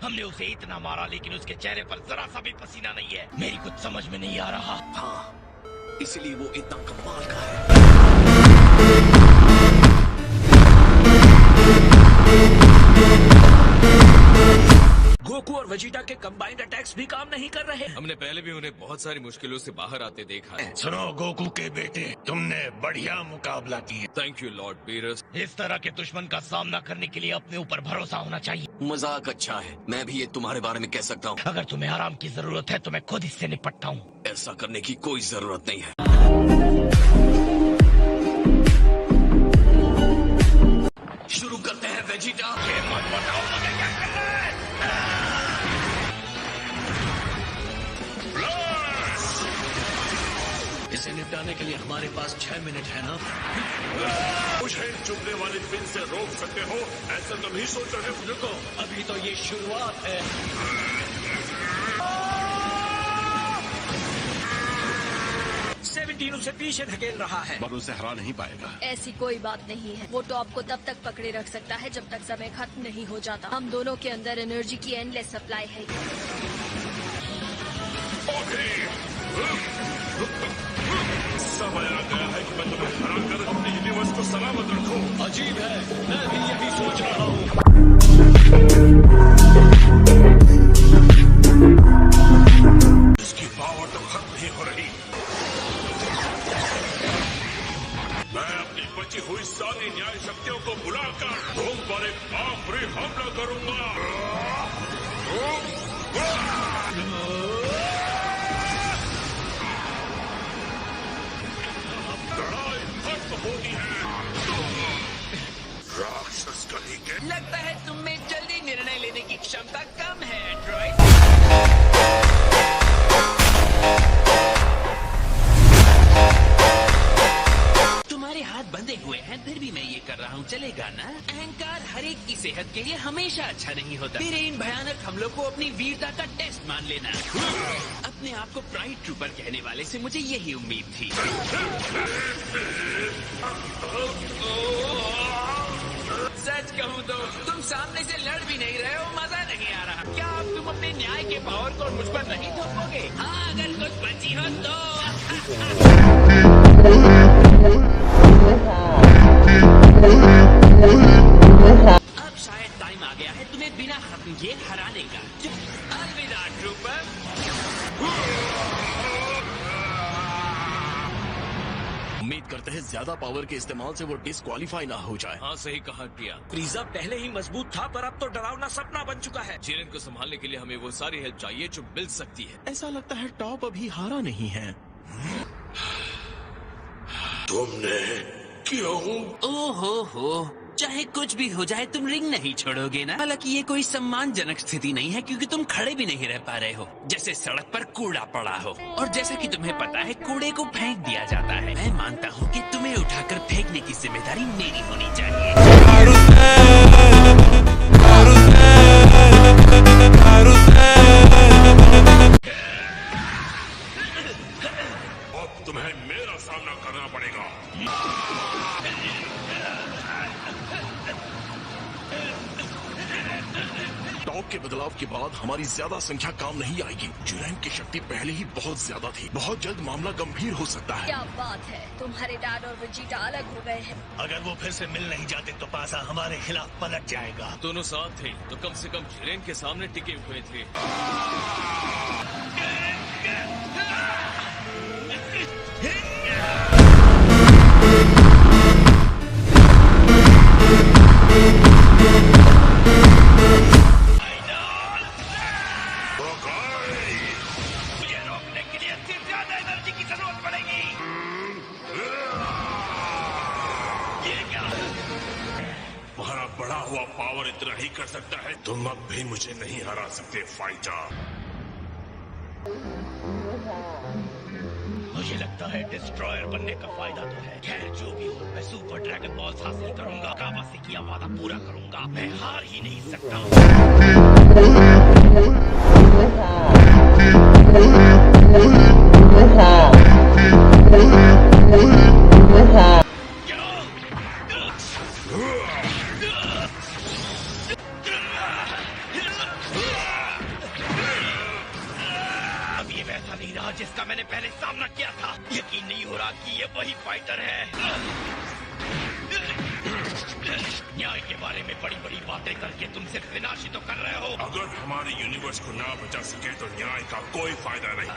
हमने उसे इतना मारा लेकिन उसके चेहरे पर जरा सा भी पसीना नहीं है। मेरी कुछ समझ में नहीं आ रहा। हाँ, इसलिए वो इतना कमाल का है। गोकू और वेजिटा के कंबाइंड अटैक्स भी काम नहीं कर रहे। हमने पहले भी उन्हें बहुत सारी मुश्किलों से बाहर आते देखा है। सुनो गोकू के बेटे, तुमने बढ़िया मुकाबला किया। Thank you Lord Beerus. इस तरह के दुश्मन का सामना करने के लिए अपने ऊपर भरोसा होना चाहिए। मजाक अच्छा है, मैं भी ये तुम्हारे बारे में कह सकता हूँ। अगर तुम्हें आराम की जरूरत है तो मैं खुद इससे निपटता हूँ। ऐसा करने की कोई जरूरत नहीं है। शुरू करते हैं वेजिटा। मत बताओ मुझे क्या करना है। इसे निपटाने के लिए हमारे पास 6 मिनट है ना? मुझे चुभने वाली पिन से रोक सकते हो, ऐसा तुम ही सोच रहे हो। रुको, अभी तो ये शुरुआत है। उसे पीछे धकेल रहा है, पर उसे हरा नहीं पाएगा। ऐसी कोई बात नहीं है। वो टॉप को तब तक पकड़े रख सकता है जब तक समय खत्म नहीं हो जाता। हम दोनों के अंदर एनर्जी की एंडलेस सप्लाई है। समय आ गया है कि मैं तुम्हें हरा कर अपने यूनिवर्स को सलामत रखूं। अजीब है, मैं भी यही सोच रहा हूँ। इसकी पावर तो खत्म नहीं हो रही। मैं अपनी बची हुई सारी न्याय शक्तियों को बुलाकर तुम पर एक आखिरी हमला करूंगा। लड़ाई खत्म होती है। राक्षस कहीं के लगता है तुम में जल्दी निर्णय लेने की क्षमता कम है एंड्रॉइड। तुम्हारे हाथ बंधे हुए हैं, फिर भी मैं ये कर रहा हूँ, चलेगा ना? अहंकार हर एक की सेहत के लिए हमेशा अच्छा नहीं होता। मेरे इन भयानक हमलों को अपनी वीरता का टेस्ट मान लेना। अपने आप को प्राइड ट्रूपर कहने वाले से मुझे यही उम्मीद थी। सच कहूँ तो तुम सामने से लड़ भी नहीं रहे हो, मजा नहीं आ रहा। क्या अब तुम अपने न्याय के पावर को मुझ पर नहीं थोपोगे? हाँ, अगर कुछ बची हो तो। अब शायद टाइम आ गया है तुम्हें बिना खत्म किए हराने का। अलविदा ट्रूपर। उम्मीद करते हैं ज्यादा पावर के इस्तेमाल से वो डिस्क्वालीफाई ना हो जाए। हाँ, सही कहा किया। फ्रीजा पहले ही मजबूत था, पर अब तो डरावना सपना बन चुका है। जिरेन को संभालने के लिए हमें वो सारी हेल्प चाहिए जो मिल सकती है। ऐसा लगता है टॉप अभी हारा नहीं है। तुमने क्यों? ओहो हो, चाहे कुछ भी हो जाए तुम रिंग नहीं छोड़ोगे ना? हालांकि ये कोई सम्मानजनक स्थिति नहीं है क्योंकि तुम खड़े भी नहीं रह पा रहे हो, जैसे सड़क पर कूड़ा पड़ा हो। और जैसा कि तुम्हें पता है कूड़े को फेंक दिया जाता है। मैं मानता हूँ कि तुम्हें उठाकर फेंकने की जिम्मेदारी मेरी होनी चाहिए। अब तुम्हें मेरा सामना करना पड़ेगा। टॉप के बदलाव के बाद हमारी ज्यादा संख्या काम नहीं आएगी। जुरैन की शक्ति पहले ही बहुत ज्यादा थी। बहुत जल्द मामला गंभीर हो सकता है। क्या बात है, तुम्हारे डैड और वेजिटा अलग हो गए हैं। अगर वो फिर से मिल नहीं जाते तो पासा हमारे खिलाफ पलट जाएगा। दोनों साथ थे तो कम से कम जिरेन के सामने टिके हुए थे। मुझे रोकने के लिए सिर्फ ज्यादा एनर्जी की जरूरत पड़ेगी। ये क्या? तुम्हारा बढ़ा हुआ पावर इतना ही कर सकता है। तुम अब भी मुझे नहीं हरा सकते फाइटर। मुझे लगता है डिस्ट्रॉयर बनने का फायदा तो है। खैर जो भी हो, मैं सुपर ड्रैगन बॉल्स हासिल करूंगा। काबा से किया वादा पूरा करूंगा। मैं हार ही नहीं सकता। रहा जिसका मैंने पहले सामना किया था। यकीन नहीं हो रहा कि ये वही फाइटर है। न्याय के बारे में बड़ी बड़ी बातें करके तुम सिर्फ विनाश ही तो कर रहे हो। अगर हमारे यूनिवर्स को ना बचा सके तो न्याय का कोई फायदा नहीं।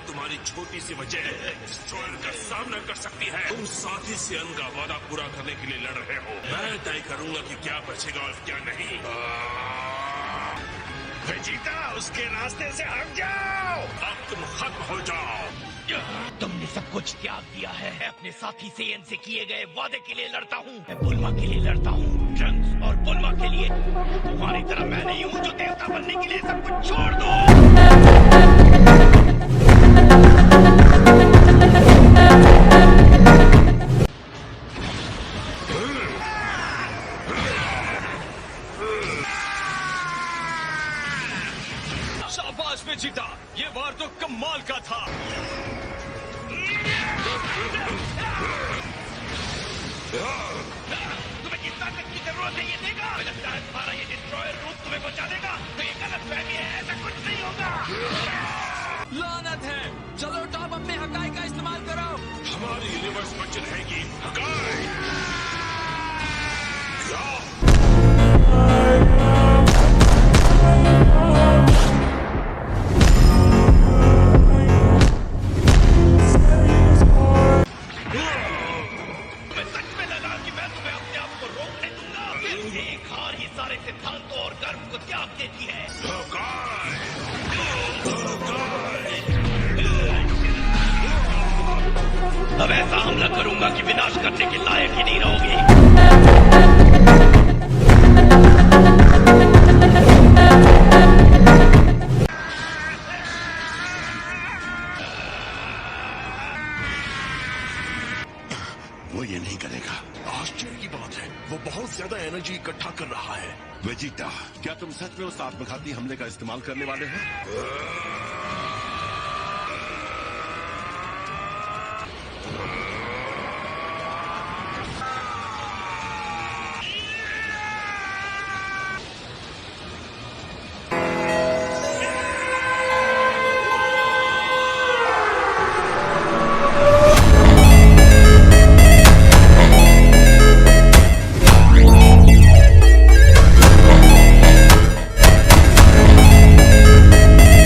तुम्हारी छोटी सी वजह डिस्ट्रॉयर का सामना कर सकती है। तुम साथी सियन का वादा पूरा करने के लिए लड़ रहे हो। मैं तय करूंगा कि क्या बचेगा और क्या नहीं। वेजिटा, उसके रास्ते से हट जाओ। अब तुम खत्म हो जाओ। तुमने सब कुछ त्याग दिया है। मैं अपने साथी सेयन से किए गए वादे के लिए लड़ता हूँ। मैं बुल्मा के लिए लड़ता हूँ, ट्रंक्स और बुल्मा के लिए। तुम्हारी तरह मैं नहीं हूँ जो देवता बनने के लिए सब कुछ छोड़ दो। शाबाश वेजिटा, ये वार तो कमाल का था। तुम्हें किस ताकत की जरूरत है ये देगा। मुझे लगता है तुम्हारा ये डिस्ट्रॉयर रूप तुम्हें बचा देगा। तो ये गलतफहमी है, ऐसा कुछ नहीं होगा। लानत है। चलो टॉप, अपने हकाई का इस्तेमाल करो। हमारी यूनिवर्स बच रहेगी। हकाई एक हार ही सारे सिद्धांतों और गर्व को त्याग देती है। अब ऐसा हमला करूंगा कि विनाश करने के लायक ही नहीं रहोगे। वो ये नहीं करेगा। आश्चर्य की बात है, वो बहुत ज्यादा एनर्जी इकट्ठा कर रहा है। वेजिटा, क्या तुम सच में उस आत्मघाती हमले का इस्तेमाल करने वाले हो?